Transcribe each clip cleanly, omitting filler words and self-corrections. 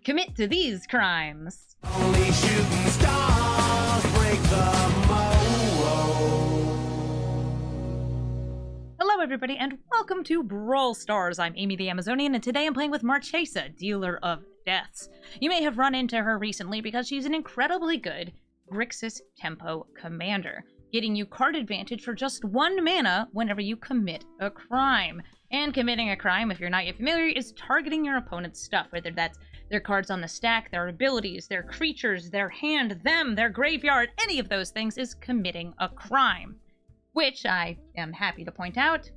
commit to these crimes. Only shooting stars break the mold. Hello everybody and welcome to Brawl Stars. I'm Amy the Amazonian and today I'm playing with Marchesa, Dealer of Deaths. You may have run into her recently because she's an incredibly good Grixis tempo commander, getting you card advantage for just 1 mana whenever you commit a crime. And committing a crime, if you're not yet familiar, is targeting your opponent's stuff, whether that's their cards on the stack, their abilities, their creatures, their hand, them, their graveyard, any of those things is committing a crime. Which, I am happy to point out,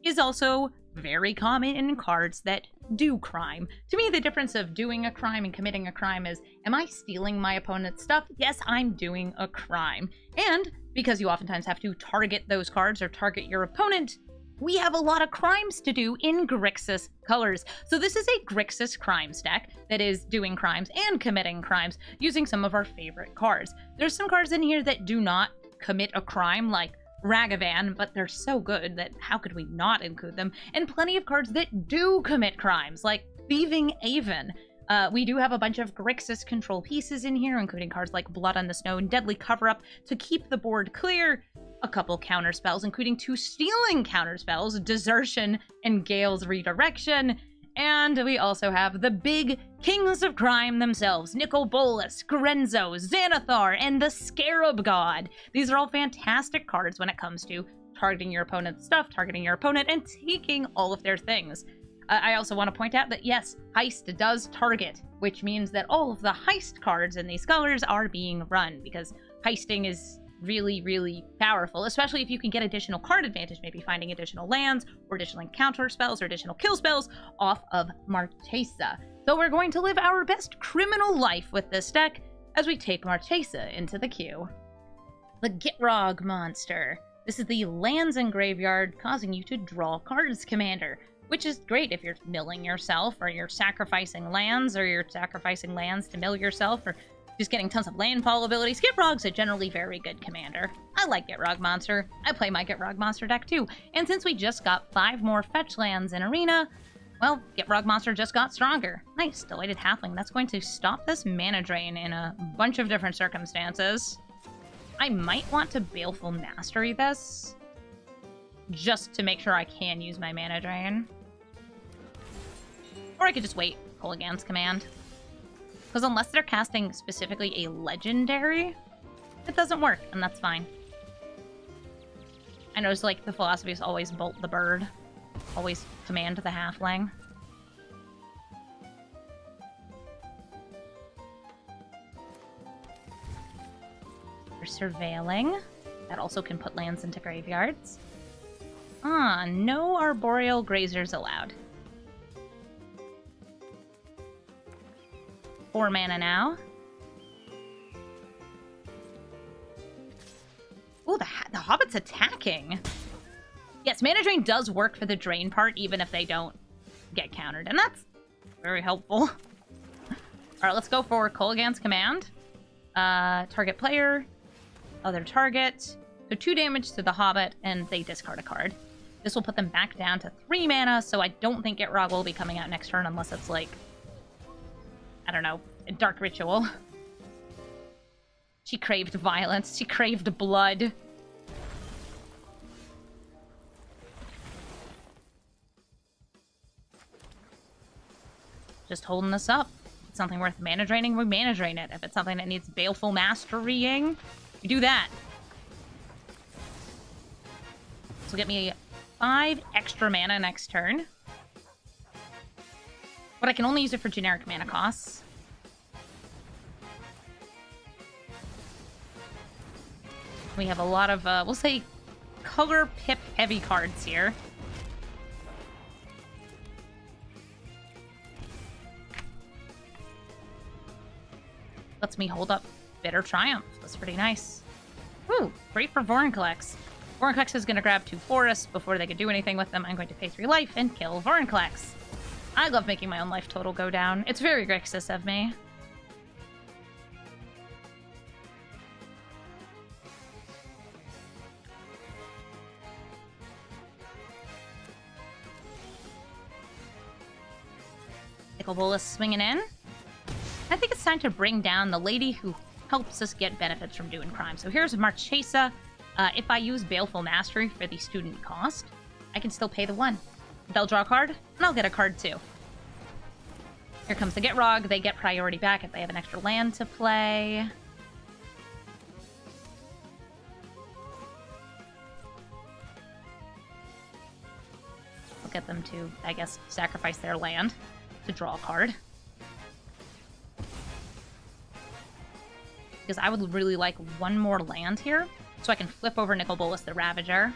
is also very common in cards that do crime. To me, the difference of doing a crime and committing a crime is, am I stealing my opponent's stuff? Yes, I'm doing a crime. And because you oftentimes have to target those cards or target your opponent, we have a lot of crimes to do in Grixis colors. So this is a Grixis crimes deck that is doing crimes and committing crimes using some of our favorite cards. There's some cards in here that do not commit a crime, like Ragavan, but they're so good that how could we not include them? And plenty of cards that do commit crimes, like Thieving Aven. We do have a bunch of Grixis control pieces in here, including cards like Blood on the Snow and Deadly Cover-Up to keep the board clear, a couple counter spells, including 2 stealing counter spells, Desertion and Gale's Redirection, and we also have the big kings of crime themselves, Nicol Bolas, Grenzo, Xanathar, and the Scarab God. These are all fantastic cards when it comes to targeting your opponent's stuff, targeting your opponent, and taking all of their things. I also want to point out that yes, Heist does target, which means that all of the Heist cards in these colors are being run, because Heisting is really, really powerful, especially if you can get additional card advantage, maybe finding additional lands, or additional counter spells, or additional kill spells off of Marchesa. So we're going to live our best criminal life with this deck as we take Marchesa into the queue. The Gitrog monster. This is the lands and graveyard causing you to draw cards commander, which is great if you're milling yourself, or you're sacrificing lands, or you're sacrificing lands to mill yourself, or just getting tons of landfall abilities. Gitrog's a generally very good commander. I like Gitrog Monster. I play my Gitrog Monster deck too. And since we just got 5 more fetch lands in Arena, well, Gitrog Monster just got stronger. Nice, Delighted Halfling. That's going to stop this mana drain in a bunch of different circumstances. I might want to Baleful Mastery this, just to make sure I can use my mana drain. Or I could just wait, Kolaghan's Command. Because unless they're casting specifically a legendary, it doesn't work, and that's fine. I know it's like the philosophy is always bolt the bird. Always command the halfling. We're surveilling. That also can put lands into graveyards. Ah, no arboreal grazers allowed. 4 mana now. Oh, the Hobbit's attacking. Yes, mana drain does work for the drain part, even if they don't get countered, and that's very helpful. Alright, let's go for Kolaghan's Command. Target player, other target. So 2 damage to the Hobbit, and they discard a card. This will put them back down to 3 mana, so I don't think Gitrog will be coming out next turn unless it's like, I don't know, a Dark Ritual. She craved violence. She craved blood. Just holding this up. If it's something worth mana draining, we mana drain it. If it's something that needs Baleful Masterying, we do that. This will get me 5 extra mana next turn. But I can only use it for generic mana costs. We have a lot of, we'll say, color pip heavy cards here. Lets me hold up Bitter Triumph. That's pretty nice. Ooh, great for Vorinclex. Vorinclex is going to grab 2 forests before they can do anything with them. I'm going to pay 3 life and kill Vorinclex. I love making my own life total go down. It's very Grixis of me. Nicol Bolas swinging in. I think it's time to bring down the lady who helps us get benefits from doing crime. So here's Marchesa. If I use Baleful Mastery for the student cost, I can still pay the 1. They'll draw a card, and I'll get a card too. Here comes the Gitrog. They get priority back if they have an extra land to play. We'll get them to, I guess, sacrifice their land to draw a card. Because I would really like one more land here, so I can flip over Nicol Bolas the Ravager.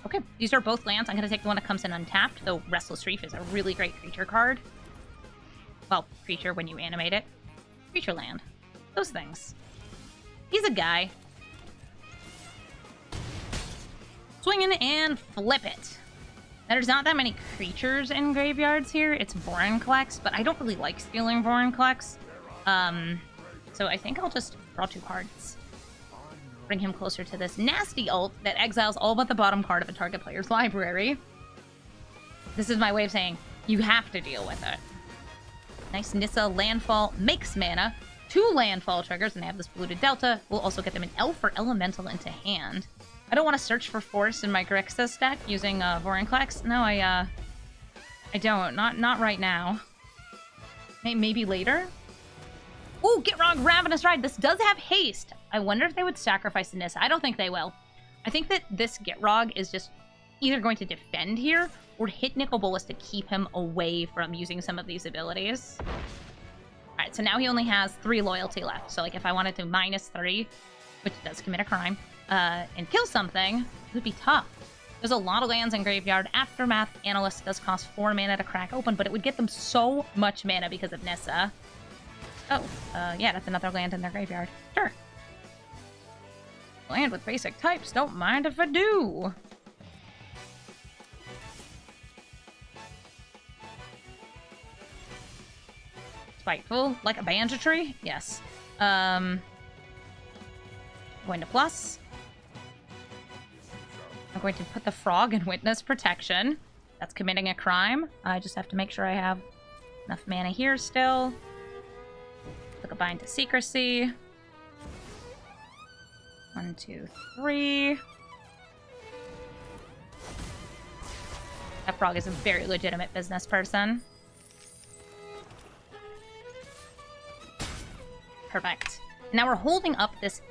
Okay, these are both lands. I'm going to take the one that comes in untapped, though Restless Reef is a really great creature card. Well, creature when you animate it. Creature land. Those things. He's a guy. Swing in and flip it. There's not that many creatures in graveyards here. It's Vorinclex, but I don't really like stealing Vorinclex. So I think I'll just draw 2 cards. Bring him closer to this nasty ult that exiles all but the bottom card of a target player's library. This is my way of saying, you have to deal with it. Nice Nissa landfall makes mana. 2 landfall triggers, and they have this polluted delta. We'll also get them an elf or elemental into hand. I don't want to search for force in my Grixis deck using Vorinclex. No, I don't. Not right now. Maybe later? Ooh, Gitrog Ravenous Ride. This does have haste. I wonder if they would sacrifice the Nissa. I don't think they will. I think that this Gitrog is just either going to defend here or hit Nicol Bolas to keep him away from using some of these abilities. Alright, so now he only has 3 loyalty left. So, like, if I wanted to -3, which does commit a crime, and kill something, it would be tough. There's a lot of lands in graveyard. Aftermath Analyst does cost 4 mana to crack open, but it would get them so much mana because of Nissa. Oh, yeah, that's another land in their graveyard. Sure. Land with basic types, don't mind if I do. Spiteful, like a banditry? Yes. Going to plus. I'm going to put the frog in witness protection. That's committing a crime. I just have to make sure I have enough mana here still. Look a bind to secrecy. 1, 2, 3. That frog is a very legitimate business person. Perfect. Now we're holding up this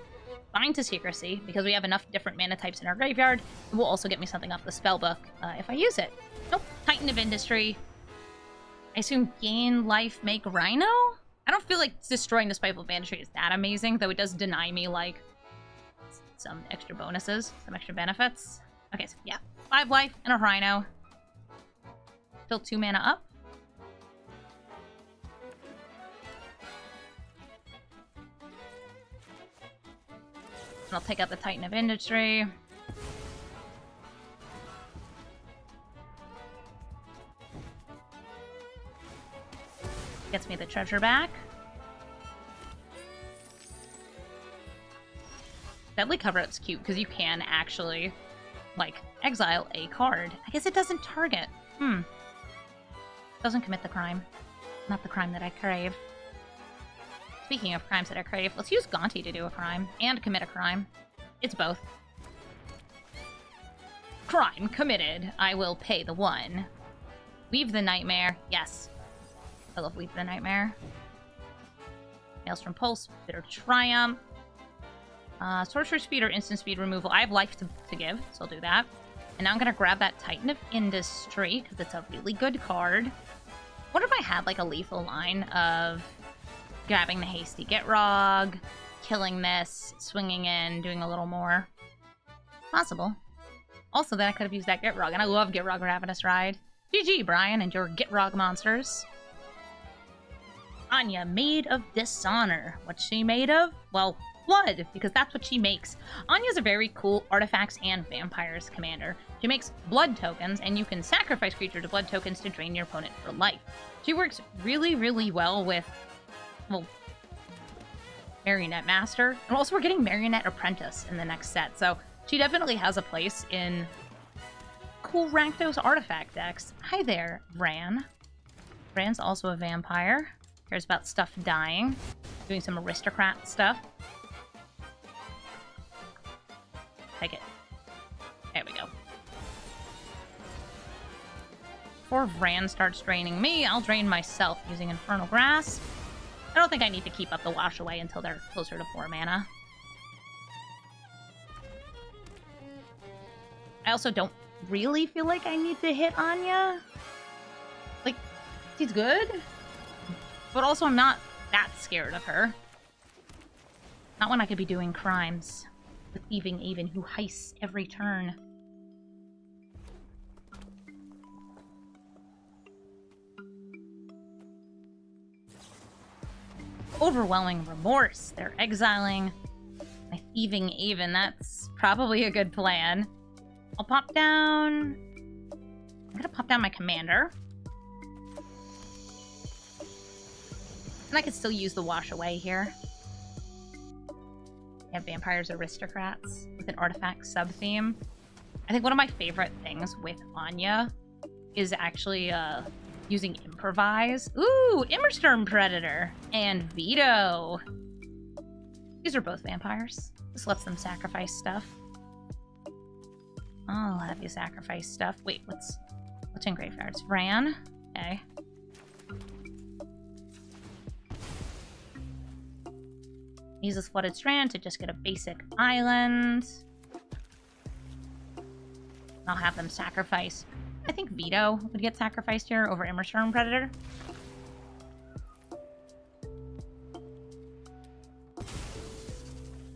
bind to secrecy because we have enough different mana types in our graveyard. It will also get me something off the spellbook if I use it. Nope. Titan of Industry. I assume gain life, make Rhino? I don't feel like destroying the Spiteful Banditry is that amazing, though it does deny me, like, some extra bonuses, some extra benefits. Okay, so yeah. 5 life and a Rhino. Fill 2 mana up. And I'll take out the Titan of Industry. Gets me the treasure back. Deadly Cover-Up's cute because you can actually, like, exile a card. I guess it doesn't target. Doesn't commit the crime. Not the crime that I crave. Speaking of crimes that I crave, let's use Gonti to do a crime and commit a crime. It's both. Crime committed. I will pay the 1. Weave the Nightmare. Yes. I love Weave the Nightmare. Maelstrom Pulse. Bitter Triumph. Sorcerer Speed or Instant Speed removal. I have life to give, so I'll do that. And now I'm going to grab that Titan of Industry, because it's a really good card. What if I had, like, a lethal line of grabbing the Hasty Gitrog, killing this, swinging in, doing a little more? Possible. Also, then I could have used that Gitrog, and I love Gitrog Ravenous Ride. GG, Brian, and your Gitrog monsters. Anya, made of dishonor. What's she made of? Well, blood, because that's what she makes. Anya's a very cool artifacts and vampires commander. She makes blood tokens, and you can sacrifice creature to blood tokens to drain your opponent for life. She works really, really well with, well, Marionette Master. And also we're getting Marionette Apprentice in the next set, so she definitely has a place in cool Rakdos artifact decks. Hi there, Ran. Rand's also a vampire. Cares about stuff dying. Doing some aristocrat stuff. Take it. There we go. Before Rand starts draining me, I'll drain myself using Infernal Grasp. I don't think I need to keep up the wash away until they're closer to 4 mana. I also don't really feel like I need to hit Anya. Like, she's good. But also I'm not that scared of her. Not when I could be doing crimes. With Thieving Aven, who heists every turn. Overwhelming Remorse. They're exiling my Thieving Aven. That's probably a good plan. I'll pop down... I'm gonna pop down my commander. And I could still use the wash away here. We have Vampires Aristocrats with an artifact sub-theme. I think one of my favorite things with Anya is actually using Improvise. Ooh, Immersturm Predator and Veto. These are both vampires. This lets them sacrifice stuff. I'll have you sacrifice stuff. Wait, what's in graveyards? Vran? Okay. Use this Flooded Strand to just get a basic island. I'll have them sacrifice. I think Veto would get sacrificed here over Immersturm Predator.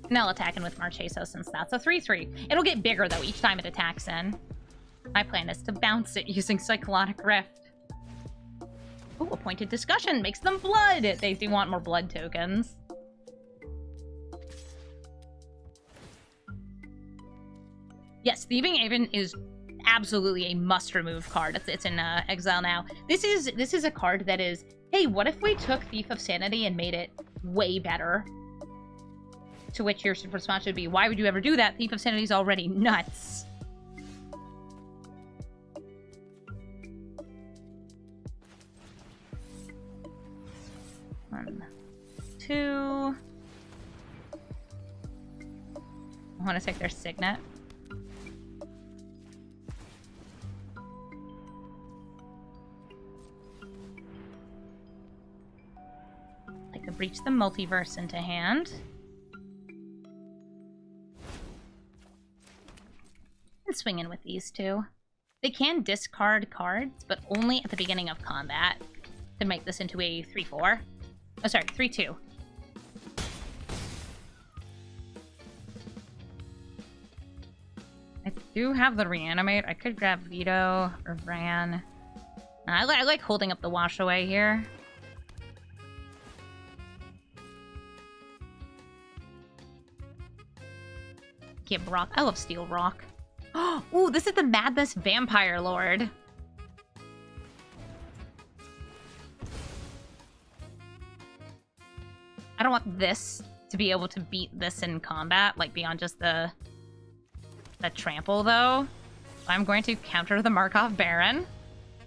And I'll attack in with Marchesa since that's a 3/3. It'll get bigger though each time it attacks in. My plan is to bounce it using Cyclonic Rift. Ooh, Appointed Discussion makes them blood! They do want more blood tokens. Yes, Thieving Aven is absolutely a must-remove card. It's in exile now. This is a card that is, hey, what if we took Thief of Sanity and made it way better? To which your response would be, why would you ever do that? Thief of Sanity is already nuts. One, two. I want to take their Signet. I could breach the Multiverse into hand. And swing in with these two. They can discard cards, but only at the beginning of combat to make this into a 3/4. Oh, sorry, 3/2. I do have the Reanimate. I could grab Veto or Vran. I like holding up the wash away here. Get Rock. I love Steel Rock. Ooh, this is the Madness Vampire Lord. I don't want this to be able to beat this in combat, like beyond just the trample, though. I'm going to counter the Markov Baron.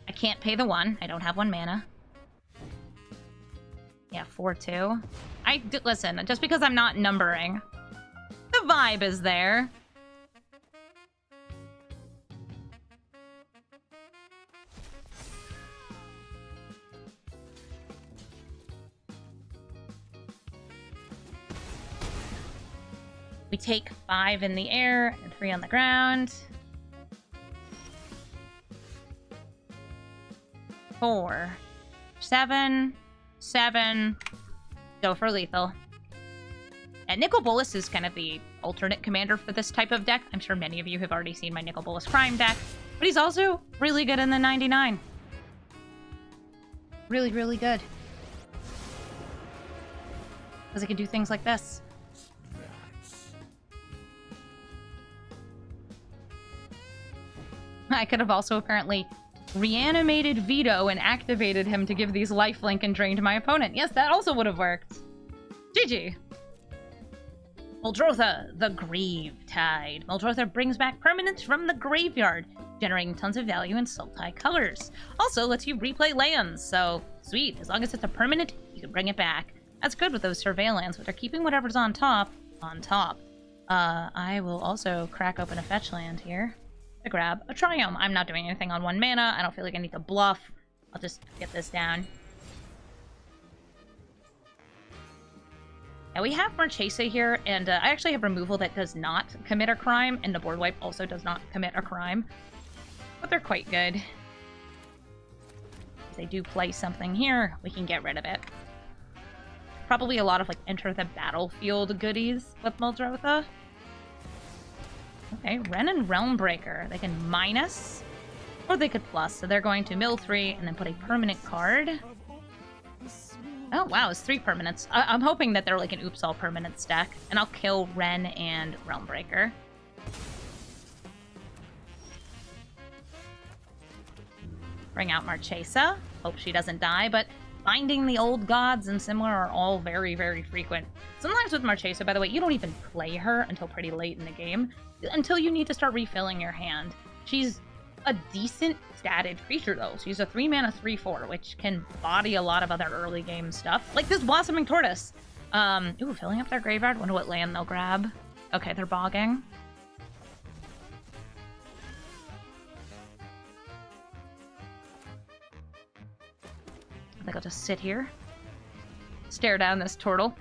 I can't pay the 1. I don't have 1 mana. Yeah, 4/2. Listen, just because I'm not numbering, the vibe is there. We take 5 in the air and 3 on the ground. 4, 7, 7. Go for lethal. And Nicol Bolas is kind of the alternate commander for this type of deck. I'm sure many of you have already seen my Nicol Bolas Crime deck. But he's also really good in the 99. Really, really good. Because he can do things like this. I could have also apparently reanimated Veto and activated him to give these lifelink and drain to my opponent. Yes, that also would have worked. GG. Muldrotha, the Grave Tide. Muldrotha brings back permanents from the graveyard, generating tons of value in Sultai colors. Also lets you replay lands, so sweet. As long as it's a permanent, you can bring it back. That's good with those surveillance, but they're keeping whatever's on top, on top. I will also crack open a fetch land here to grab a Triumph. I'm not doing anything on 1 mana. I don't feel like I need to bluff. I'll just get this down. Now we have Marchesa here, and I actually have removal that does not commit a crime, and the board wipe also does not commit a crime. But they're quite good. If they do play something here, we can get rid of it. Probably a lot of, like, enter the battlefield goodies with Muldrotha. Okay, Wrenn and Realmbreaker. They can minus, or they could plus. So they're going to mill 3 and then put a permanent card. Oh, wow, it's 3 permanents. I'm hoping that they're like an oops all permanent stack. And I'll kill Wrenn and Realmbreaker. Bring out Marchesa. Hope she doesn't die, but finding the old gods and similar are all very, very frequent. Sometimes with Marchesa, by the way, you don't even play her until pretty late in the game. Until you need to start refilling your hand. She's a decent statted creature, though. She's a 3-mana 3/4, which can body a lot of other early game stuff. Like this Blossoming Tortoise. Ooh, filling up their graveyard. Wonder what land they'll grab. Okay, they're bogging. I think I'll just sit here. Stare down this turtle.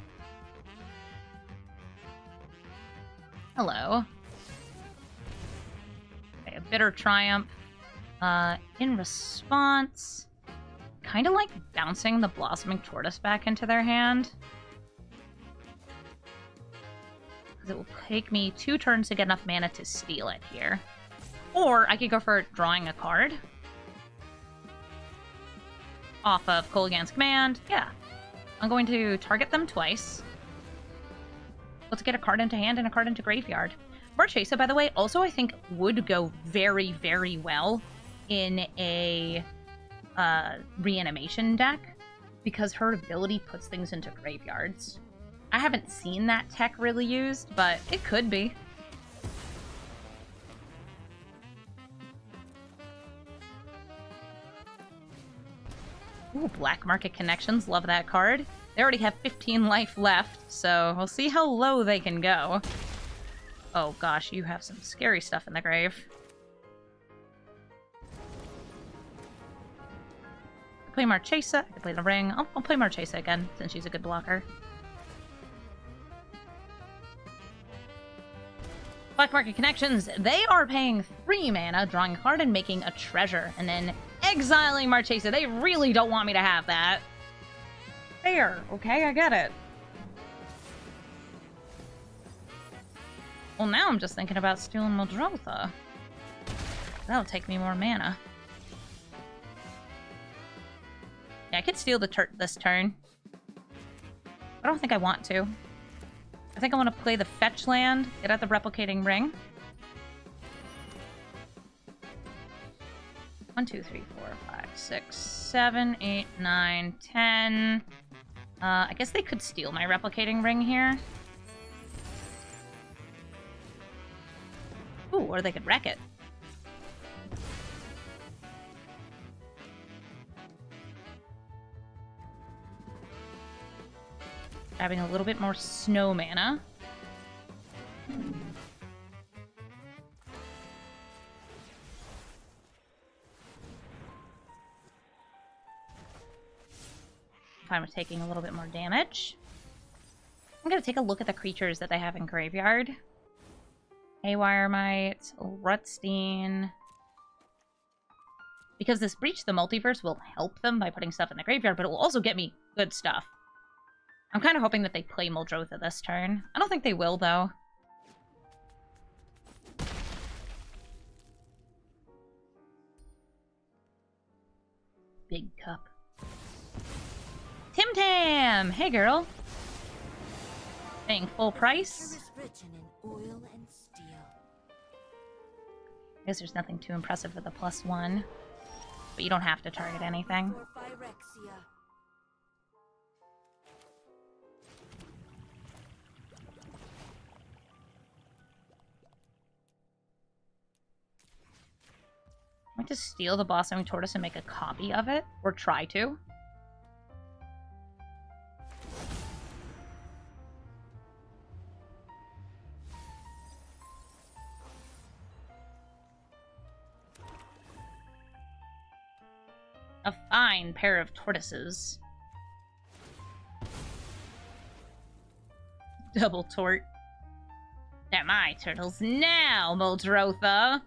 Hello. Okay, a Bitter Triumph. In response, kind of like bouncing the Blossoming Tortoise back into their hand. Because it will take me 2 turns to get enough mana to steal it here. Or I could go for drawing a card. Off of Kolaghan's command. Yeah. I'm going to target them twice. Let's get a card into hand and a card into graveyard. Marchesa, by the way, also I think would go very, very well in a reanimation deck because her ability puts things into graveyards. I haven't seen that tech really used, but it could be. Ooh, Black Market Connections. Love that card. They already have 15 life left, so we'll see how low they can go. Oh gosh, you have some scary stuff in the grave. I play Marchesa. I can play the ring. I'll play Marchesa again, since she's a good blocker. Black Market Connections. They are paying 3 mana, drawing a card and making a treasure, and then exiling Marchesa. They really don't want me to have that. Fair, okay, I get it. Well, now I'm just thinking about stealing Muldrotha. That'll take me more mana. Yeah, I could steal this turn. I don't think I want to. I think I want to play the fetch land, get out the replicating ring. 1, 2, 3, 4, 5, 6, 7, 8, 9, 10. I guess they could steal my replicating ring here. Ooh, or they could wreck it. Grabbing a little bit more snow mana. Fine with taking a little bit more damage. I'm gonna take a look at the creatures that they have in graveyard. Haywire Mite, Rutstein. Because this Breach the Multiverse will help them by putting stuff in the graveyard, but it will also get me good stuff. I'm kind of hoping that they play Muldrotha this turn. I don't think they will, though. Big Cup. Tim Tam! Hey, girl. Paying full price. I guess there's nothing too impressive with the +1. But you don't have to target anything. I'm going to steal the blossoming tortoise and make a copy of it, or try to. A fine pair of tortoises. Double tort. They're my turtles now, Muldrotha.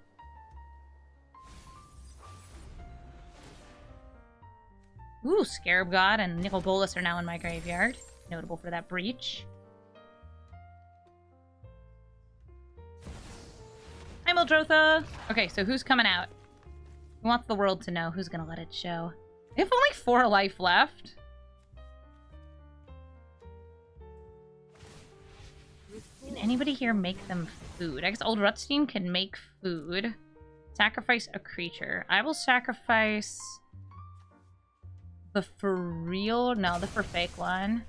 Ooh, Scarab God and Nicol Bolas are now in my graveyard. Notable for that breach. Hi, Muldrotha! Okay, so who's coming out? Who wants the world to know? Who's gonna let it show? They have only 4 life left. Can anybody here make them food? I guess Old Rutstein can make food. Sacrifice a creature. I will sacrifice the for real? No, the for fake one.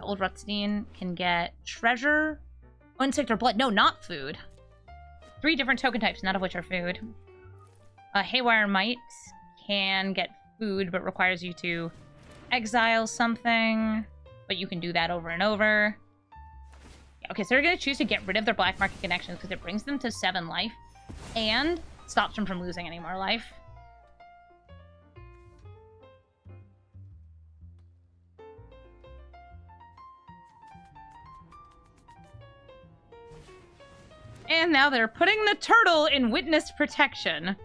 Old Rutstein can get treasure, insect, or blood. No, not food. 3 different token types, none of which are food. Haywire Might can get food, but requires you to exile something. But you can do that over and over. Yeah, okay, so they're going to choose to get rid of their black market connections because it brings them to 7 life and stops them from losing any more life. And now they're putting the turtle in witness protection.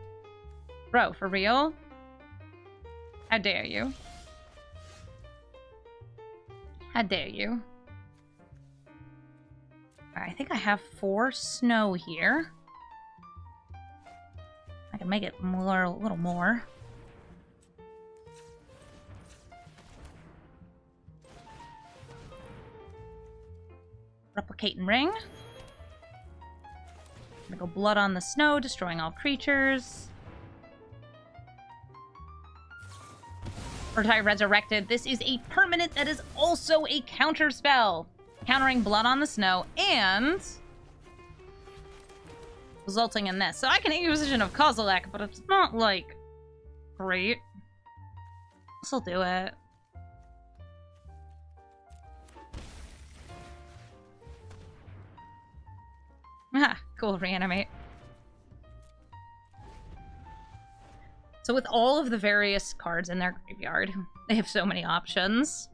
Bro, for real? How dare you? How dare you? Alright, I think I have 4 snow here. I can make it more, a little more. Replicating ring. Go blood on the snow, destroying all creatures. Urtai Resurrected. This is a permanent that is also a counter spell. Countering blood on the snow and resulting in this. So I can Inquisition of Kozilek, but it's not, like, great. This'll do it. Ah, cool, reanimate. So with all of the various cards in their graveyard, they have so many options.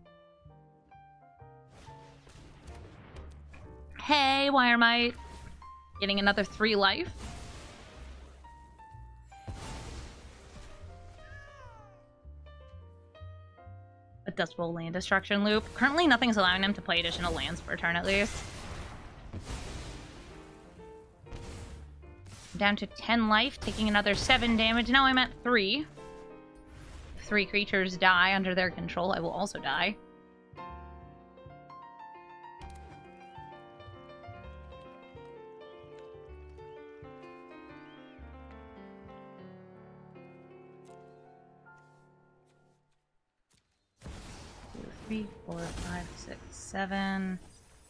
Hey, Wiremite! Getting another 3 life. A Dust Bowl land destruction loop. Currently nothing's allowing them to play additional lands for a turn at least. Down to 10 life, taking another 7 damage. Now I'm at 3. If 3 creatures die under their control, I will also die. Two, 3, 4, 5, 6, 7.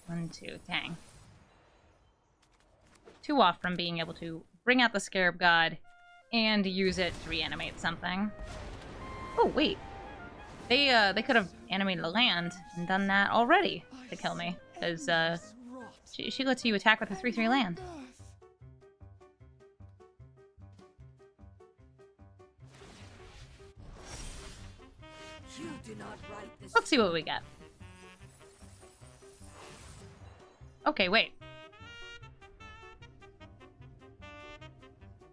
1, 2. Dang. 2 off from being able to bring out the Scarab God and use it to reanimate something. Oh, wait. They could have animated a land and done that already to kill me. Because, she lets you attack with a 3/3 land. Let's see what we get. Okay, wait.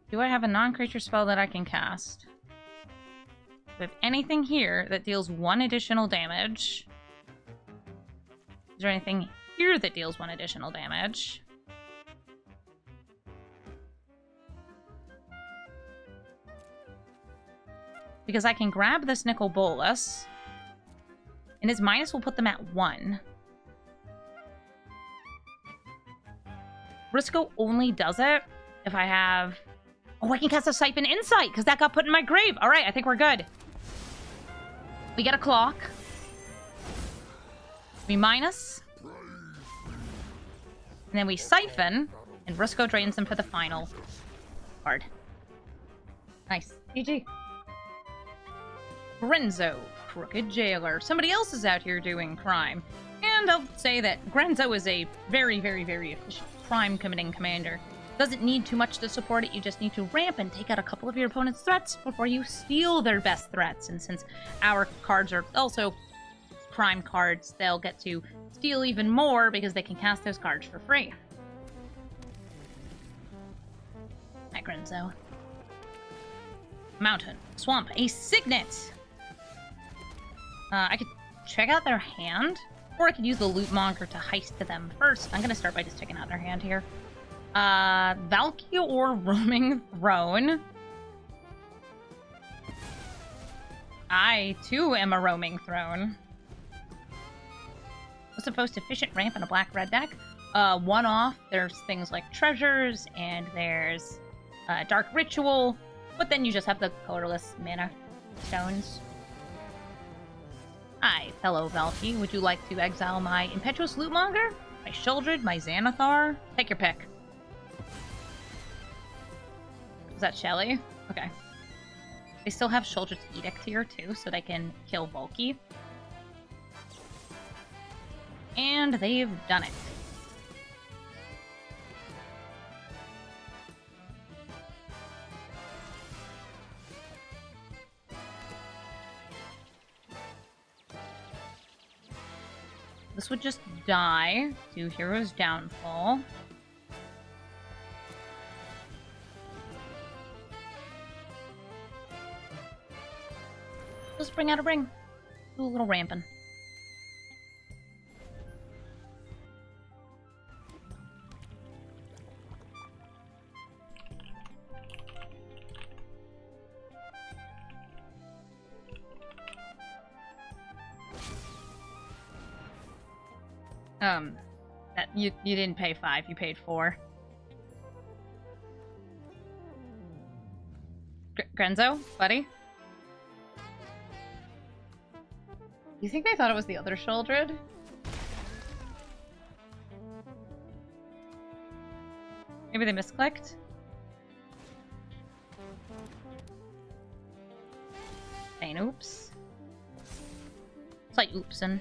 Do I have a non-creature spell that I can cast? Do I have anything here that deals 1 additional damage? Is there anything here that deals 1 additional damage? Because I can grab this Nicol Bolas, and his minus will put them at 1. Briscoe only does it if I have... Oh, I can cast a Siphon Insight, because that got put in my grave. All right, I think we're good. We get a clock. We minus. And then we Siphon, and And Rusco drains them for the final card. Nice. GG. Grenzo, crooked jailer. Somebody else is out here doing crime. And I'll say that Grenzo is a very, very, very efficient crime-committing commander. Doesn't need too much to support it, you just need to ramp and take out a couple of your opponent's threats before you steal their best threats. And since our cards are also crime cards, they'll get to steal even more because they can cast those cards for free. Hi, Grenzo. Mountain. Swamp. A Signet! I could check out their hand, or I could use the Loot Monger to heist to them first. I'm gonna start by just checking out their hand here. Valky or Roaming Throne. I, too, am a Roaming Throne. What's the most efficient ramp in a black-red deck? One off, there's things like Treasures, and there's Dark Ritual, but then you just have the colorless mana stones. Hi, fellow Valky. Would you like to exile my Impetuous Lootmonger? My Sheoldred? My Xanathar? Take your pick. Is that Shelly? Okay. They still have Sheoldred's Edict here, too, so they can kill Valky. And they've done it. This would just die to Hero's Downfall. Just bring out a ring. Do a little ramping. That you didn't pay 5, you paid 4. Grenzo, buddy? You think they thought it was the other Sheoldred? Maybe they misclicked? Saying oops. It's like oopsin'.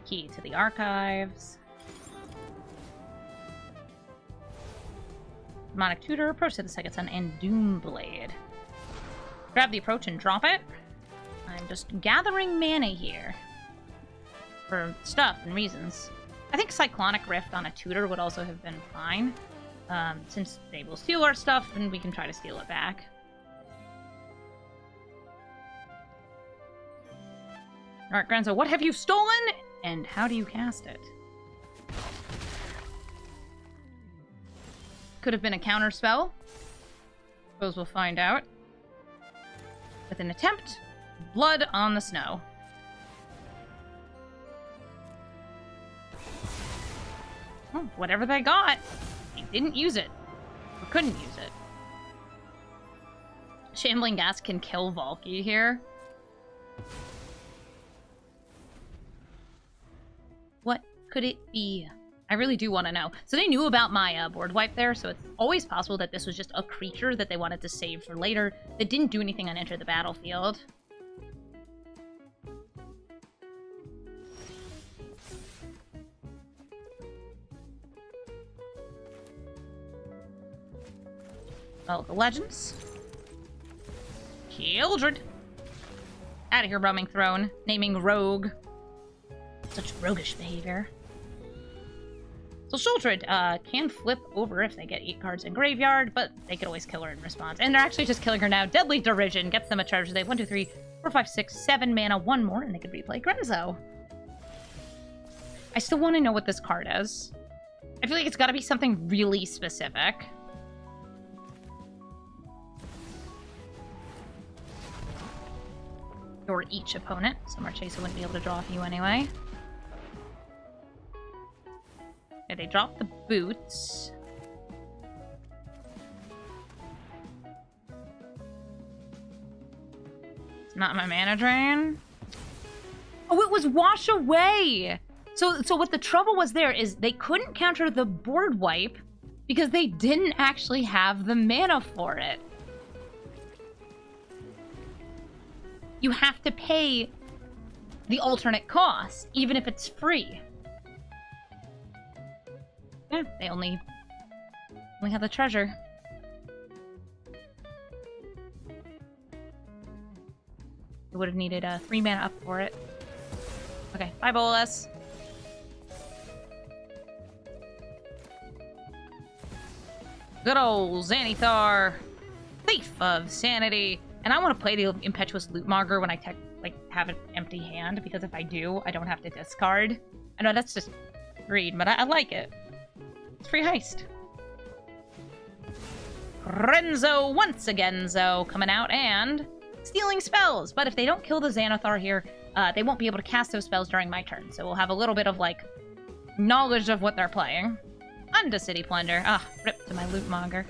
Key to the archives. Demonic Tutor, approach to the Second Sun, and Doomblade. Grab the approach and drop it. I'm just gathering mana here. For stuff and reasons. I think Cyclonic Rift on a Tutor would also have been fine. Since they will steal our stuff, and we can try to steal it back. Alright, Grenzo, what have you stolen? And how do you cast it? Could have been a counter spell. Suppose we'll find out. With an attempt, Blood on the Snow. Oh, whatever they got, they didn't use it. Or couldn't use it. Shambling Gas can kill Valky here. What could it be? I really do want to know. So they knew about my board wipe there, so it's always possible that this was just a creature that they wanted to save for later that didn't do anything on Enter the Battlefield. Well, the legends. Sheoldred. Out of here, Roaming Throne. Naming Rogue. Such roguish behavior. So Sheoldred can flip over if they get 8 cards in graveyard, but they could always kill her in response. And they're actually just killing her now. Deadly Derision gets them a treasure. They have 1, 2, 3, 4, 5, 6, 7 mana, 1 more, and they could replay Grenzo. I still want to know what this card is. I feel like it's got to be something really specific. Or each opponent, so Marchesa wouldn't be able to draw a few anyway. Okay, they drop the boots. It's not my mana drain. Oh, it was wash away! So what the trouble was there is they couldn't counter the board wipe because they didn't actually have the mana for it. You have to pay the alternate cost, even if it's free. Yeah, they only have the treasure. We would have needed 3 mana up for it. Okay, bye Bolas. Good old Xanathar, Thief of Sanity. And I want to play the Impetuous Lootmonger when I have an empty hand, because if I do, I don't have to discard. I know that's just greed, but I like it. It's free heist. Renzo once again, coming out and stealing spells. But if they don't kill the Xanathar here, they won't be able to cast those spells during my turn. So we'll have a little bit of, like, knowledge of what they're playing. Onto City Plunder. Ah, rip to my Lootmonger.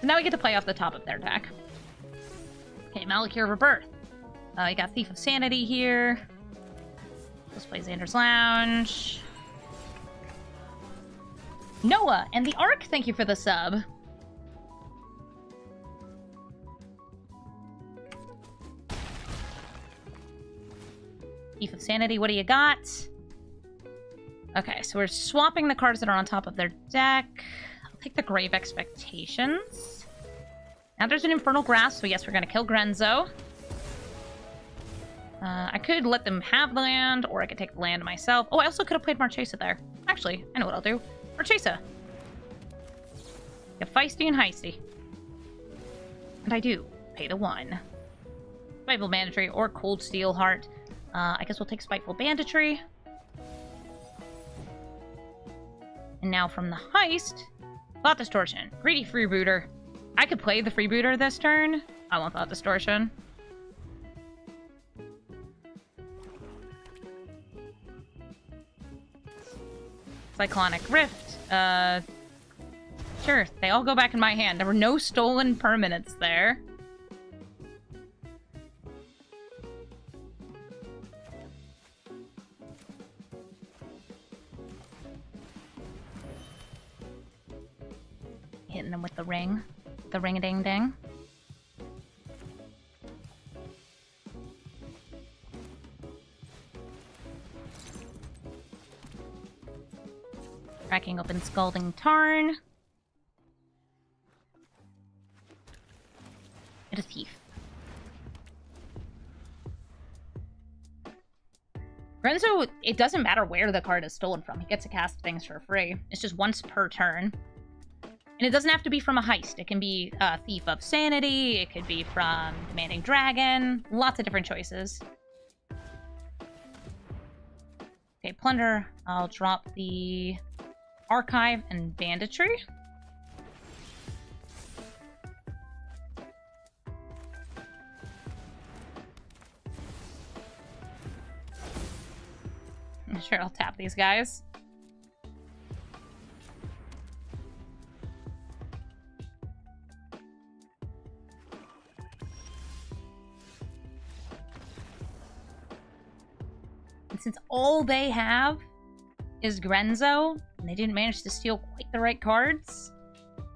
So now we get to play off the top of their deck. Okay, Malakir Rebirth. We got Thief of Sanity here. Let's play Xander's Lounge. Noah and the Ark, thank you for the sub. Thief of Sanity, what do you got? Okay, so we're swapping the cards that are on top of their deck. I'll take the Grave Expectations. Now there's an Infernal Grasp, so yes, we're going to kill Grenzo. I could let them have the land, or I could take the land myself. Oh, I also could have played Marchesa there. Actually, I know what I'll do. Marchesa. Get feisty and heisty. And I do. Pay the 1. Spiteful Banditry or Cold Steel Heart. I guess we'll take Spiteful Banditry. And now from the heist, Thought Distortion. Greedy Freebooter. I could play the Freebooter this turn. I want Thought Distortion. Cyclonic Rift. Sure, they all go back in my hand. There were no stolen permanents there. Hitting them with the ring. The ring-a-ding-ding. Cracking open Scalding Tarn. It is Thief. Renzo, it doesn't matter where the card is stolen from. He gets to cast things for free. It's just once per turn. And it doesn't have to be from a heist. It can be Thief of Sanity. It could be from Commanding Dragon. Lots of different choices. Okay, Plunder. I'll drop the Archive and Banditry. I'm sure I'll tap these guys. And since all they have is Grenzo, and they didn't manage to steal quite the right cards,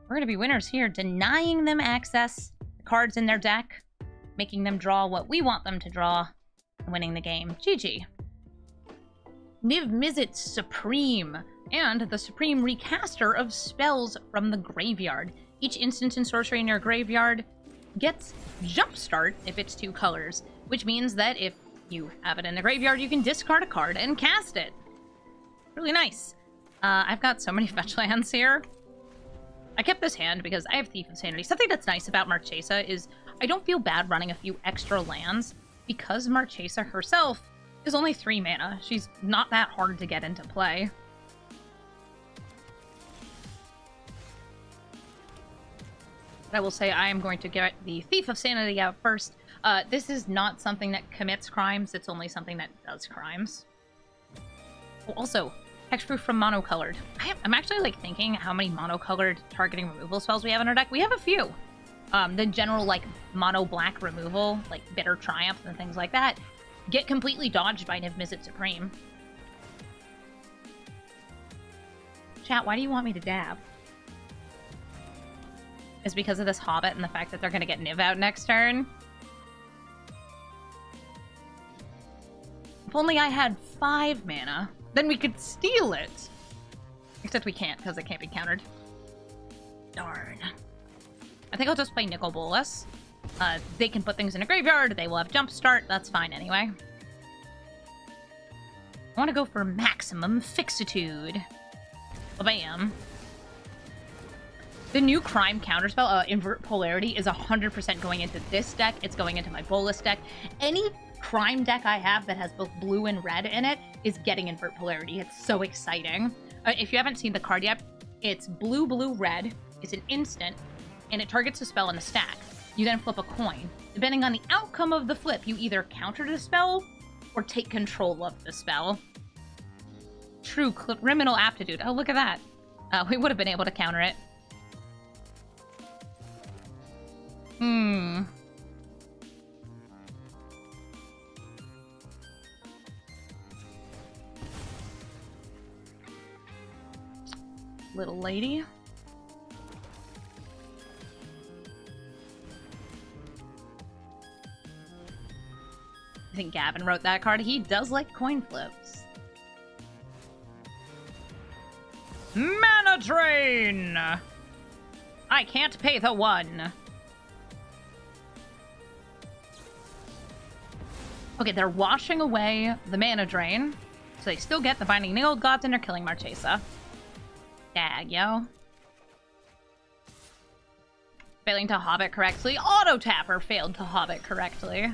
we're going to be winners here, denying them access to cards in their deck, making them draw what we want them to draw, and winning the game. GG. Niv Mizzet Supreme, and the Supreme Recaster of Spells from the Graveyard. Each instant and sorcery in your graveyard gets Jumpstart if it's 2 colors, which means that if you have it in the graveyard, you can discard a card and cast it. Really nice. I've got so many fetch lands here. I kept this hand because I have Thief of Sanity. Something that's nice about Marchesa is I don't feel bad running a few extra lands because Marchesa herself is only 3 mana. She's not that hard to get into play. But I will say I am going to get the Thief of Sanity out first. This is not something that commits crimes. It's only something that does crimes. Oh, also, hexproof from monocolored. I'm actually like thinking how many monocolored targeting removal spells we have in our deck. We have a few. the general, like, mono black removal, like Bitter Triumph and things like that, get completely dodged by Niv Mizzet Supreme. Chat, why do you want me to dab? Is because of this Hobbit and the fact that they're gonna get Niv out next turn? If only I had 5 mana, then we could steal it! Except we can't, because it can't be countered. Darn. I think I'll just play Nicol Bolas. They can put things in a graveyard, they will have Jump Start, that's fine anyway. I want to go for maximum fixitude. Bam. The new Crime counterspell, Invert Polarity, is 100% going into this deck. It's going into my Bolas deck. Any Crime deck I have that has both blue and red in it is getting Invert Polarity. It's so exciting. If you haven't seen the card yet, it's blue, blue, red. It's an instant, and it targets a spell in a stack. You then flip a coin. Depending on the outcome of the flip, you either counter the spell or take control of the spell. True criminal aptitude. Oh, look at that. We would have been able to counter it. Little lady. I think Gavin wrote that card. He does like coin flips. Mana Drain! I can't pay the 1. Okay, they're washing away the Mana Drain, so they still get the Binding Nailed Gods and they're killing Marchesa. Dag, yo. Failing to Hobbit correctly. Auto-tapper failed to Hobbit correctly.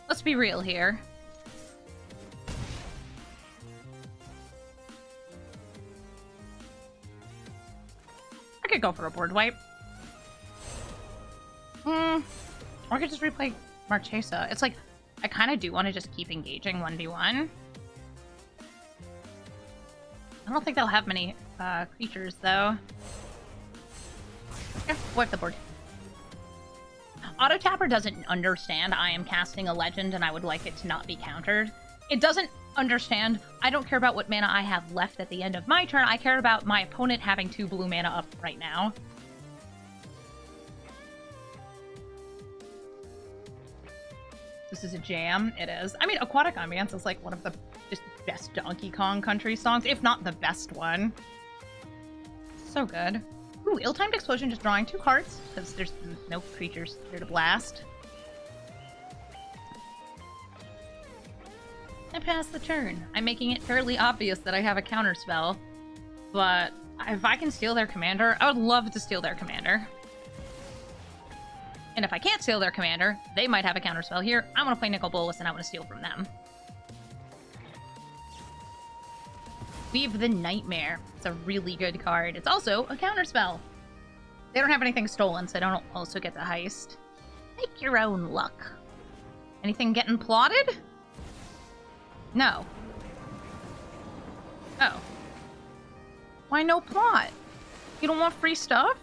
Let's be real here. I could go for a board wipe. Or I could just replay Marchesa. It's like, I kind of do want to just keep engaging 1v1. I don't think they'll have many creatures, though. Yeah, wipe the board. Auto-tapper doesn't understand I am casting a legend and I would like it to not be countered. It doesn't understand I don't care about what mana I have left at the end of my turn. I care about my opponent having 2 blue mana up right now. This is a jam. It is. I mean, Aquatic Ambience is like one of the just best Donkey Kong Country songs, if not the best one. So good. Ooh, Ill-Timed Explosion, just drawing 2 cards, because there's no creatures here to blast. I pass the turn. I'm making it fairly obvious that I have a counterspell, but if I can steal their commander, I would love to steal their commander. And if I can't steal their commander, they might have a counterspell here. I want to play Nicol Bolas and I want to steal from them. Weave the Nightmare. It's a really good card. It's also a counterspell. They don't have anything stolen, so I don't also get the heist. Make your own luck. Anything getting plotted? No. Oh. Why no plot? You don't want free stuff?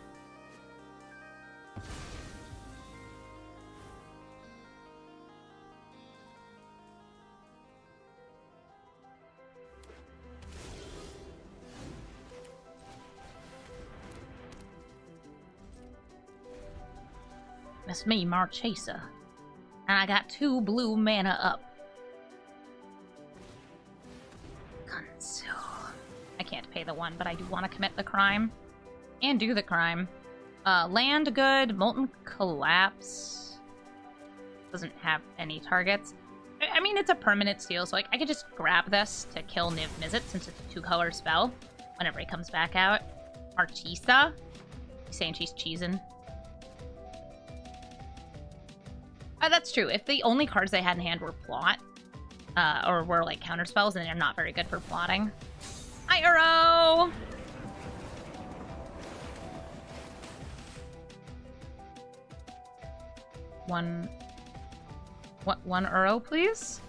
That's me, Marchesa. And I got 2 blue mana up. Gunso. I can't pay the 1, but I do want to commit the crime. And do the crime. Land good. Molten Collapse. Doesn't have any targets. I mean, it's a permanent steal, so like I could just grab this to kill Niv Mizzet since it's a 2-color spell whenever he comes back out. Marchesa. He's saying she's cheesing. That's true. If the only cards they had in hand were plot, or were like counterspells, then they're not very good for plotting. Hi, Uro! One Uro, please?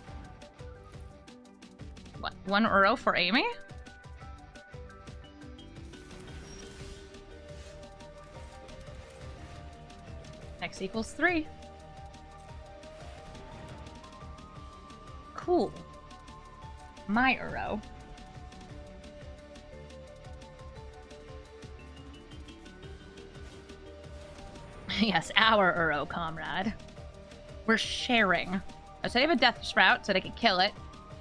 What? 1 Uro for Amy? 6 equals 3. Cool. My Uro. Yes, our Uro comrade. We're sharing. So they have a Death Sprout, so they can kill it.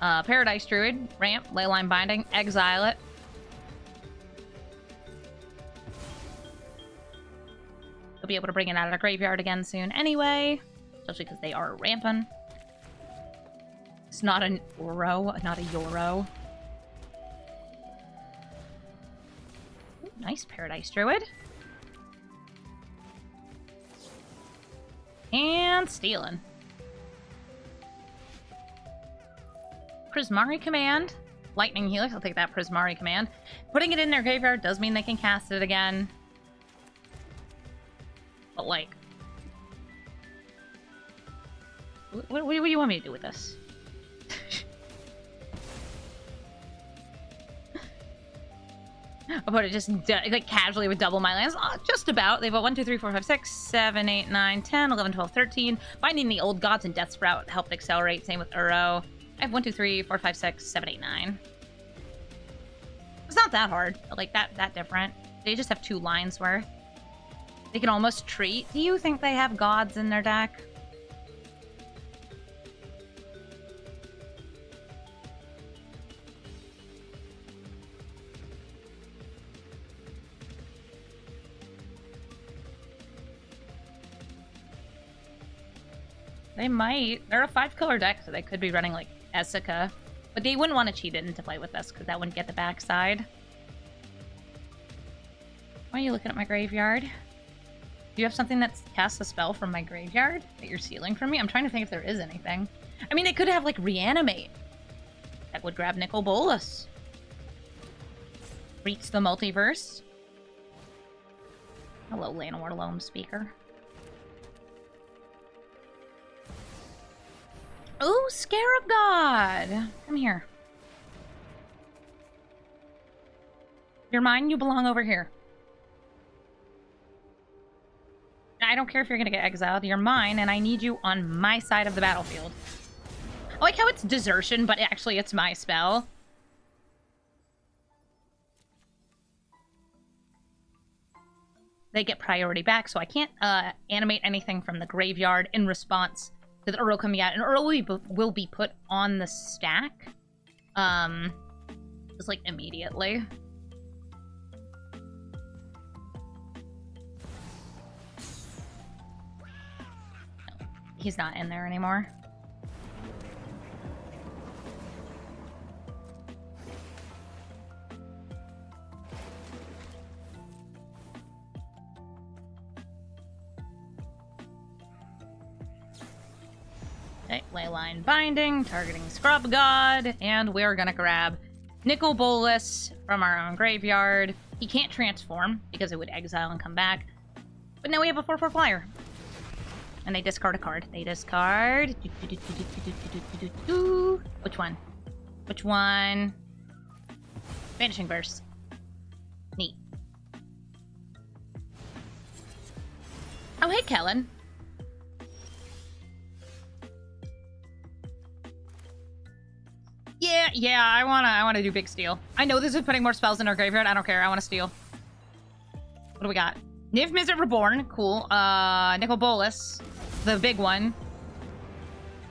Paradise Druid, ramp, Leyline Binding, exile it. They'll be able to bring it out of the graveyard again soon anyway. Especially because they are ramping. It's not an Uro, not a Yoro. Ooh, nice Paradise Druid. And stealing. Prismari Command. Lightning Helix, I'll take that Prismari Command. Putting it in their graveyard does mean they can cast it again. But like... What do you want me to do with this? I'll put it just like casually with double my lands. Oh, just about. They've got 1, 2, 3, 4, 5, 6, 7, 8, 9, 10, 11, 12, 13. Finding the old gods and Death Sprout helped accelerate. Same with Uro. I have 1, 2, 3, 4, 5, 6, 7, 8, 9. It's not that hard. Like that different. They just have 2 lines worth. They can almost treat. Do you think they have gods in their deck? They might. They're a 5-color deck, so they could be running, like, Essica. But they wouldn't want to cheat it into play with us, because that wouldn't get the backside. Why are you looking at my graveyard? Do you have something that casts a spell from my graveyard that you're stealing from me? I'm trying to think if there is anything. I mean, they could have, like, Reanimate. That would grab Nicol Bolas. Reach the Multiverse. Hello, Llanowar Loam Speaker. Ooh, Scarab God! Come here. You're mine, you belong over here. I don't care if you're gonna get exiled, you're mine, and I need you on my side of the battlefield. I like how it's desertion, but actually it's my spell. They get priority back, so I can't animate anything from the graveyard in response to the Uro coming out. And Uro will be put on the stack. Just like immediately. He's not in there anymore. Okay, Leyline Binding, targeting Scrub God, and we're gonna grab Nicol Bolas from our own graveyard. He can't transform because it would exile and come back. But now we have a 4/4 flyer. And they discard a card. They discard... Which one? Which one? Vanishing Burst. Neat. Oh, hey, Kellen. Yeah, I wanna do big steal. I know this is putting more spells in our graveyard. I don't care. I wanna steal. What do we got? Niv Mizzet Reborn. Cool. Nicol Bolas. The big one.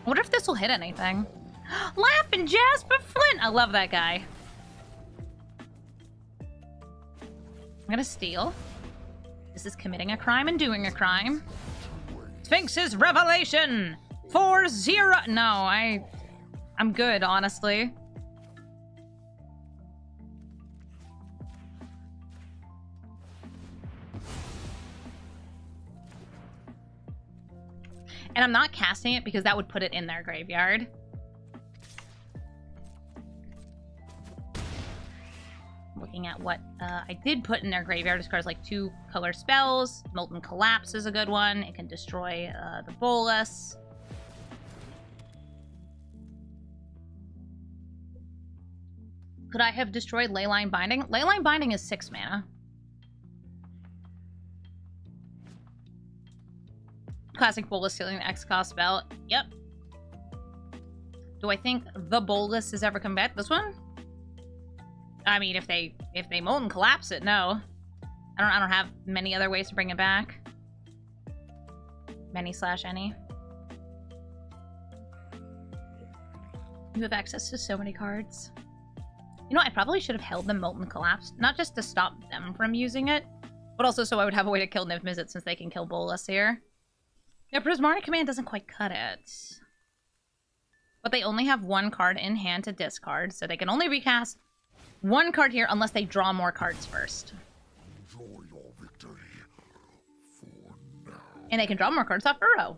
I wonder if this will hit anything. Laughing Jasper Flint! I love that guy. I'm gonna steal. This is committing a crime and doing a crime. Sphinx's Revelation! 4-0! No, I'm good, honestly. And I'm not casting it because that would put it in their graveyard. Looking at what I did put in their graveyard as cards like 2-color spells. Molten Collapse is a good one. It can destroy the Bolas. Could I have destroyed Leyline Binding? Leyline Binding is 6 mana. classic Bolus stealing the X-Cost spell. Yep. Do I think the Bolus is ever come back? This one? I mean, if they Molten Collapse it, no. I don't have many other ways to bring it back. Many/any. You have access to so many cards. You know, I probably should have held the Molten Collapse, not just to stop them from using it, but also so I would have a way to kill Niv Mizzet since they can kill Bolus here. Yeah, Prismari Command doesn't quite cut it. But they only have one card in hand to discard, so they can only recast one card here unless they draw more cards first. Enjoy your victory for now. And they can draw more cards off Uro.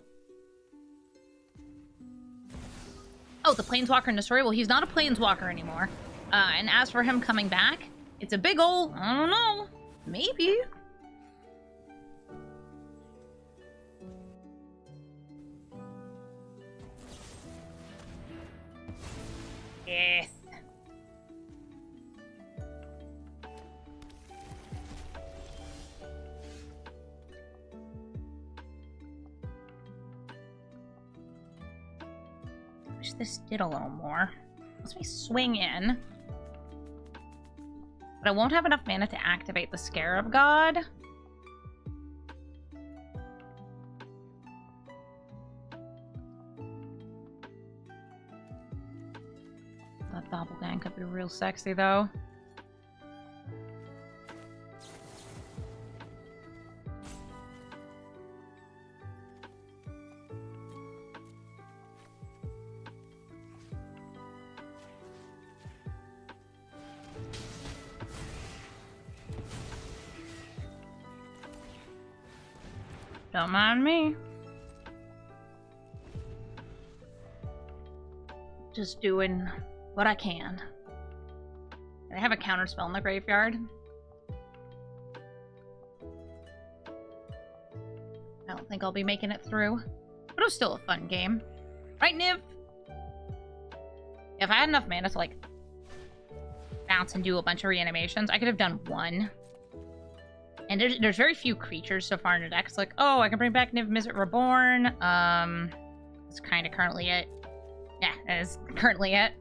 Oh, the Planeswalker and Destroyer? Well, he's not a Planeswalker anymore. And as for him coming back, it's a big ol', I don't know, maybe. Yes. Wish this did a little more. Let's me swing in. But I won't have enough mana to activate the Scarab God. That Doppelgang could be real sexy, though. Don't mind me. Just doing what I can. I have a counter spell in the graveyard. I don't think I'll be making it through. But it was still a fun game. Right, Niv? If I had enough mana to, like, bounce and do a bunch of reanimations, I could have done one. And there's very few creatures so far in the deck. It's like, oh, I can bring back Niv Mizzet Reborn. That's kind of currently it. Yeah, that is currently it.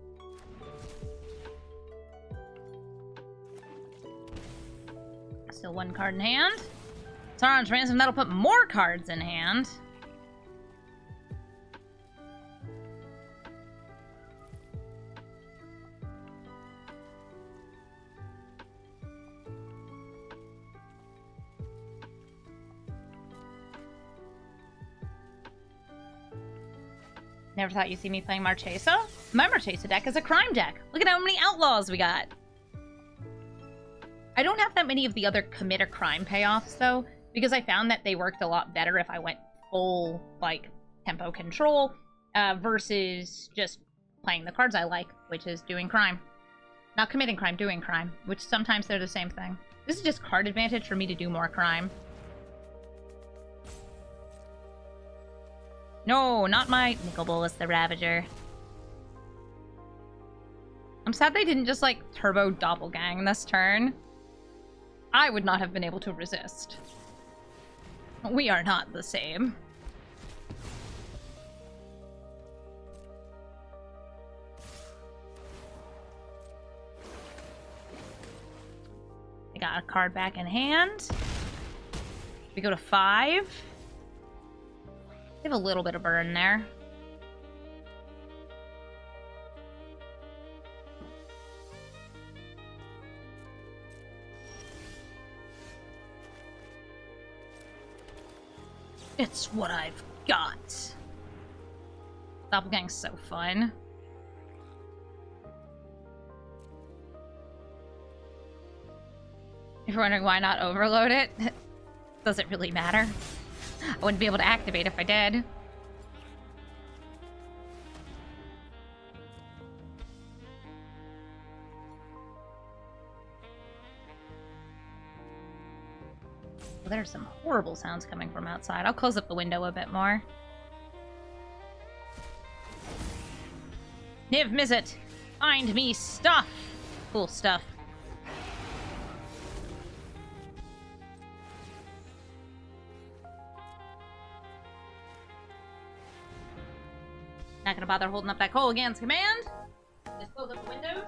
Still one card in hand. Sauron's Ransom, that'll put more cards in hand. Never thought you'd see me playing Marchesa? My Marchesa deck is a crime deck. Look at how many outlaws we got. I don't have that many of the other commit a crime payoffs, though, because I found that they worked a lot better if I went full, like, tempo control, versus just playing the cards I like, which is doing crime. Not committing crime, doing crime, which sometimes they're the same thing. This is just card advantage for me to do more crime. No, not my Nicol Bolas the Ravager. I'm sad they didn't just, like, turbo Doppelgang this turn. I would not have been able to resist. We are not the same. I got a card back in hand. We go to 5. We have a little bit of burn there. It's what I've got. Doppelgang's so fun. If you're wondering why not overload it, does it really matter? I wouldn't be able to activate if I did. Well, there's some horrible sounds coming from outside. I'll close up the window a bit more. Niv Mizzet, find me stuff! Cool stuff. not gonna bother holding up that Kolaghan's command. Just close up the windows.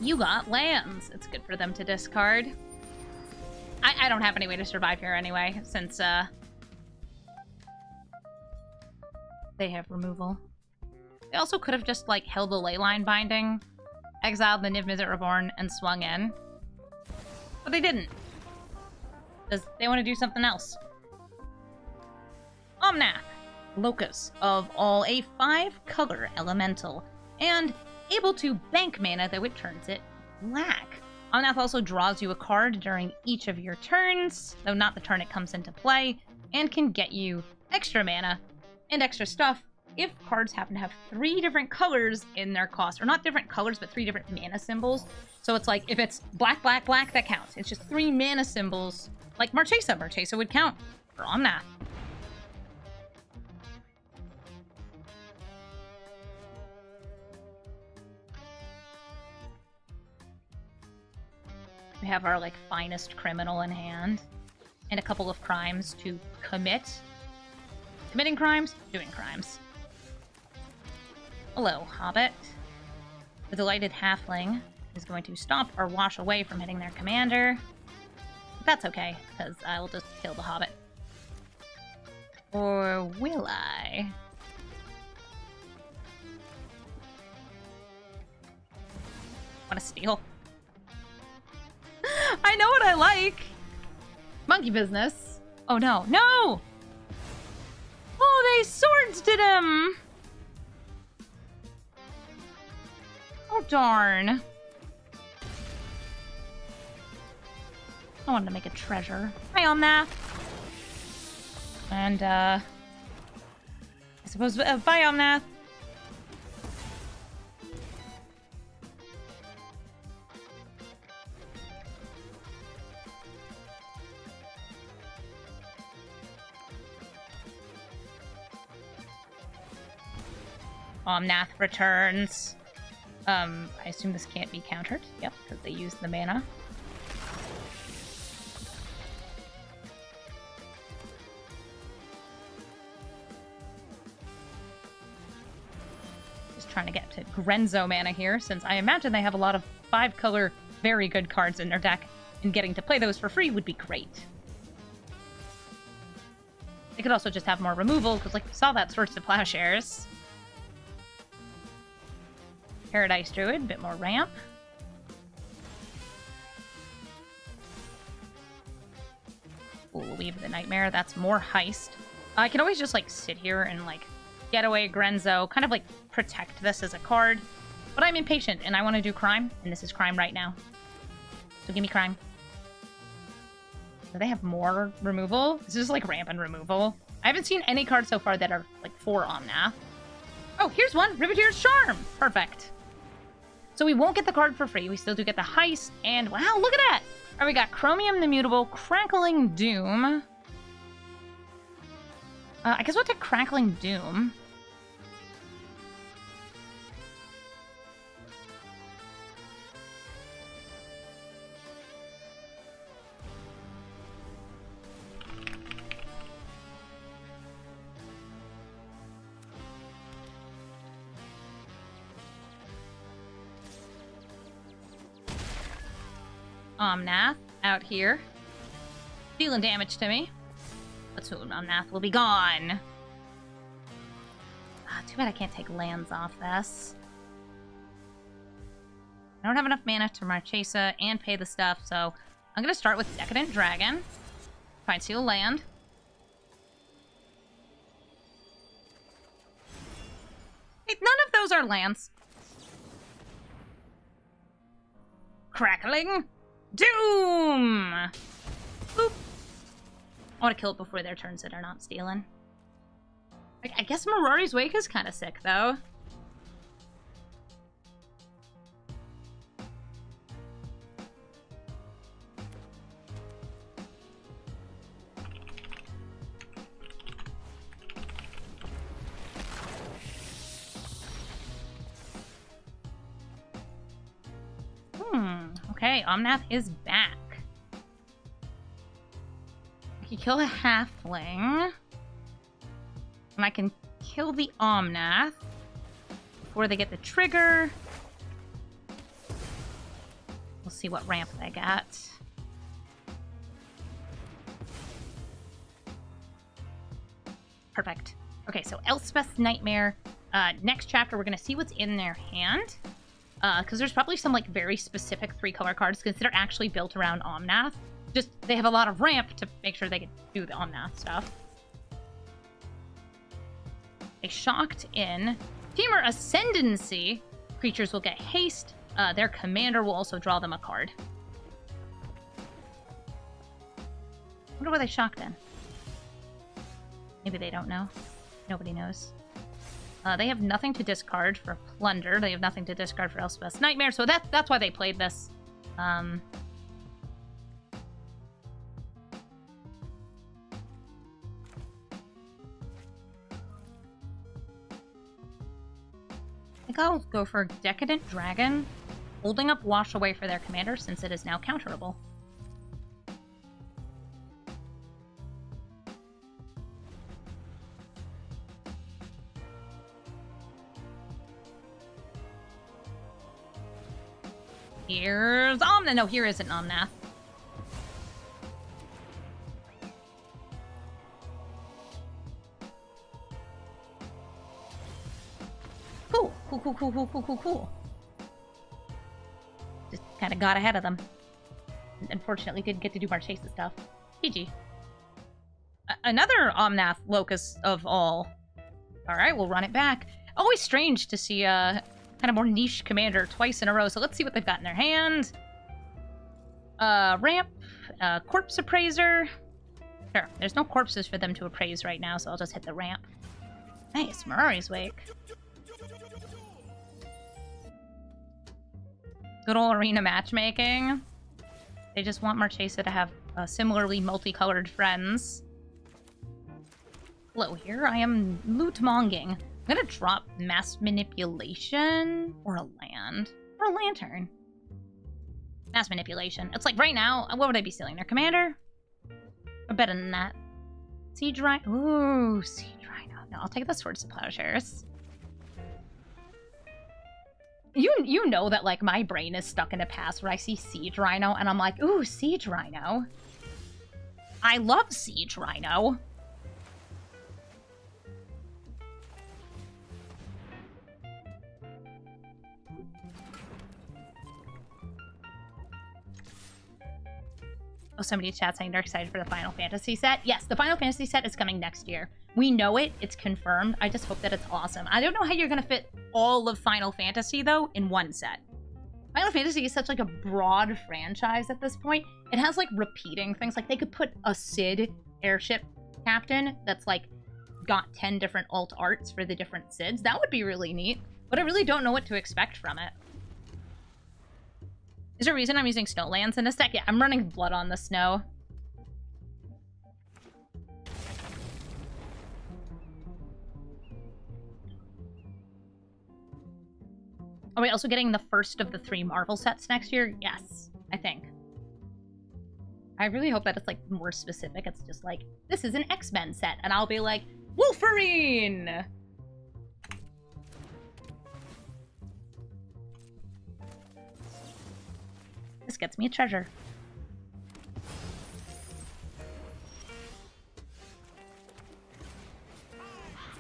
You got lands. It's good for them to discard. I don't have any way to survive here anyway, since they have removal. They also could have just, like, held the Leyline Binding, exiled the Niv Mizzet Reborn, and swung in. But they didn't. Because they want to do something else. Omnath. Locus of all, a 5-color elemental. And able to bank mana, though it turns it black. Omnath also draws you a card during each of your turns, though not the turn it comes into play, and can get you extra mana and extra stuff if cards happen to have 3 different colors in their cost. Or not different colors, but 3 different mana symbols. So it's like, if it's black, black, black, that counts. It's just 3 mana symbols, like Marchesa. Marchesa would count for Omnath. We have our, like, finest criminal in hand. And a couple of crimes to commit. Committing crimes, doing crimes. Hello, Hobbit. The delighted halfling is going to stop or wash away from hitting their commander. But that's okay, because I will just kill the Hobbit. Or will I? Want to steal? I know what I like! Monkey business. Oh no. No! Oh, they swords did him! Oh darn. I wanted to make a treasure. Hi, Omnath. And, I suppose, bye, Omnath. Omnath returns. I assume this can't be countered. Yep, because they used the mana. Just trying to get to Grenzo mana here, since I imagine they have a lot of 5-color very good cards in their deck, and getting to play those for free would be great. They could also just have more removal, because, like, we saw that Swords to Plowshares. Paradise Druid, bit more ramp. Ooh, Weave of the Nightmare, that's more heist. I can always just, like, sit here and, like, get away Grenzo, kind of, like, protect this as a card. But I'm impatient, and I want to do crime, and this is crime right now. So give me crime. Do they have more removal? This is, like, ramp and removal. I haven't seen any cards so far that are, like, for Omnath. Oh, here's one! Riveteer's Charm! Perfect. So we won't get the card for free. We still do get the heist, and wow, look at that! Alright, we got Chromium the Mutable, Crackling Doom. I guess we'll take Crackling Doom. Omnath out here, dealing damage to me. But soon Omnath will be gone. Ah, too bad I can't take lands off this. I don't have enough mana to Marchesa and pay the stuff, so I'm gonna start with Decadent Dragon. Try and steal a land. Hey, none of those are lands. Crackling Doom! Boop. I want to kill it before their turns that are not stealing. Like, I guess Mirari's Wake is kind of sick, though. Okay, Omnath is back. I can kill a halfling. And I can kill the Omnath before they get the trigger. We'll see what ramp they got. Perfect. Okay, so Elspeth's Nightmare. Next chapter, we're going to see what's in their hand. Because there's probably some, like, very specific 3-color cards, because they're actually built around Omnath. Just, they have a lot of ramp to make sure they can do the Omnath stuff. A Shocked in. Teamer Ascendancy. Creatures will get haste. Their commander will also draw them a card. I wonder what they shocked in. Maybe they don't know. Nobody knows. They have nothing to discard for Plunder. They have nothing to discard for Elspeth's Nightmare, so that's why they played this. I think I'll go for Decadent Dragon, holding up Wash Away for their commander since it is now counterable. Here's Omnath. No, here isn't Omnath. Cool. Cool. Just kind of got ahead of them. Unfortunately, didn't get to do Marchesa stuff. GG. Another Omnath locus of all. Alright, we'll run it back. Always strange to see kind of more niche commander twice in a row, so let's see what they've got in their hand. Ramp, Corpse Appraiser. Sure, there's no corpses for them to appraise right now, so I'll just hit the ramp. Nice, Mirari's Wake. Good old arena matchmaking. They just want Marchesa to have similarly multicolored friends. Hello, here I am loot-monging. I'm gonna drop Mass Manipulation or a land or a Lantern. Mass Manipulation. It's like right now, what would I be stealing? Their commander? Or better than that. Siege Rhino. Ooh, Siege Rhino. No, I'll take the Swords to Plowshares. You know that, like, my brain is stuck in a past where I see Siege Rhino and I'm like, ooh, Siege Rhino. I love Siege Rhino. Oh, somebody in chat saying they're excited for the Final Fantasy set. Yes, the Final Fantasy set is coming next year. We know it. It's confirmed. I just hope that it's awesome. I don't know how you're going to fit all of Final Fantasy, though, in one set. Final Fantasy is such, like, a broad franchise at this point. It has, like, repeating things. Like, they could put a Cid airship captain that's, like, got 10 different alt arts for the different Cids. That would be really neat. But I really don't know what to expect from it. Is there a reason I'm using Snowlands in this deck? Yeah, I'm running Blood on the Snow. Are we also getting the first of the 3 Marvel sets next year? Yes, I think. I really hope that it's, like, more specific. It's just like, this is an X-Men set, and I'll be like, Wolverine! This gets me a treasure.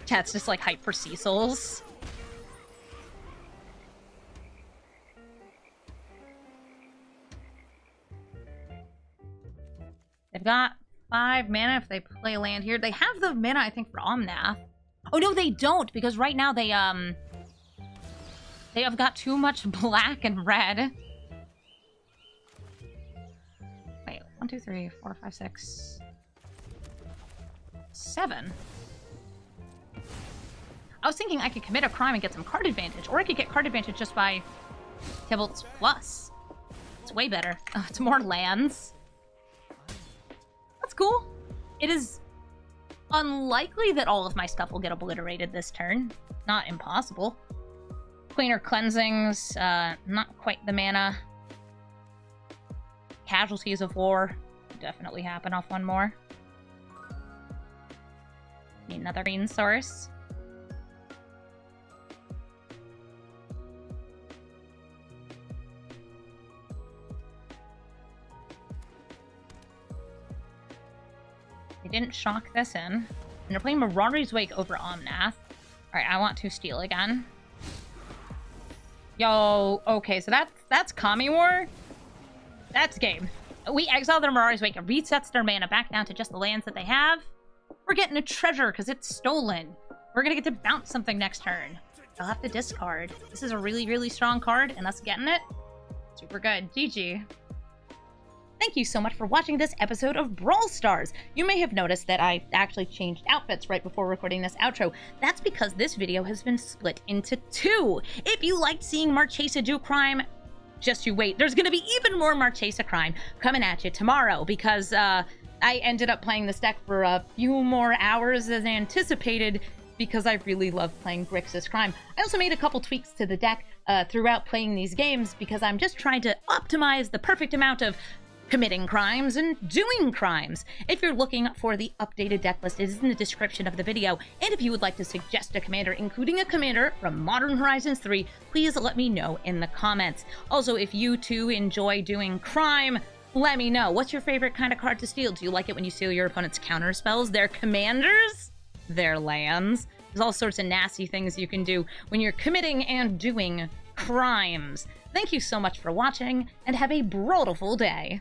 Chat's just, like, hype for Cecil's. They've got 5 mana if they play land here. They have the mana, I think, for Omnath. Oh, no, they don't, because right now they have got too much black and red. Wait, 1, 2, 3, 4, 5, 6, 7. I was thinking I could commit a crime and get some card advantage, or I could get card advantage just by Tybalt's Plus. It's way better. Oh, it's more lands. That's cool. It is unlikely that all of my stuff will get obliterated this turn. Not impossible. Cleaner Cleansings, not quite the mana. casualties of war. Definitely happen off one more. Need another green source. They didn't shock this in. And they're playing Marauder's Wake over Omnath. Alright, I want to steal again. Yo, okay, so that's Kami War. That's game. We exile their Marauder's Wake. It resets their mana back down to just the lands that they have. We're getting a treasure because it's stolen. We're gonna get to bounce something next turn. I'll have to discard. This is a really, really strong card, and us getting it, super good. GG. Thank you so much for watching this episode of Brawl Stars. You may have noticed that I actually changed outfits right before recording this outro. That's because this video has been split into two. If you liked seeing Marchesa do crime, just you wait. There's gonna be even more Marchesa crime coming at you tomorrow because I ended up playing this deck for a few more hours than anticipated because I really love playing Grixis Crime. I also made a couple tweaks to the deck throughout playing these games because I'm just trying to optimize the perfect amount of committing crimes and doing crimes. If you're looking for the updated deck list, it is in the description of the video. And if you would like to suggest a commander, including a commander from Modern Horizons 3, please let me know in the comments. Also, if you too enjoy doing crime, let me know. What's your favorite kind of card to steal? Do you like it when you steal your opponent's counter spells, their commanders, their lands? There's all sorts of nasty things you can do when you're committing and doing crimes. Thank you so much for watching, and have a brawlful day.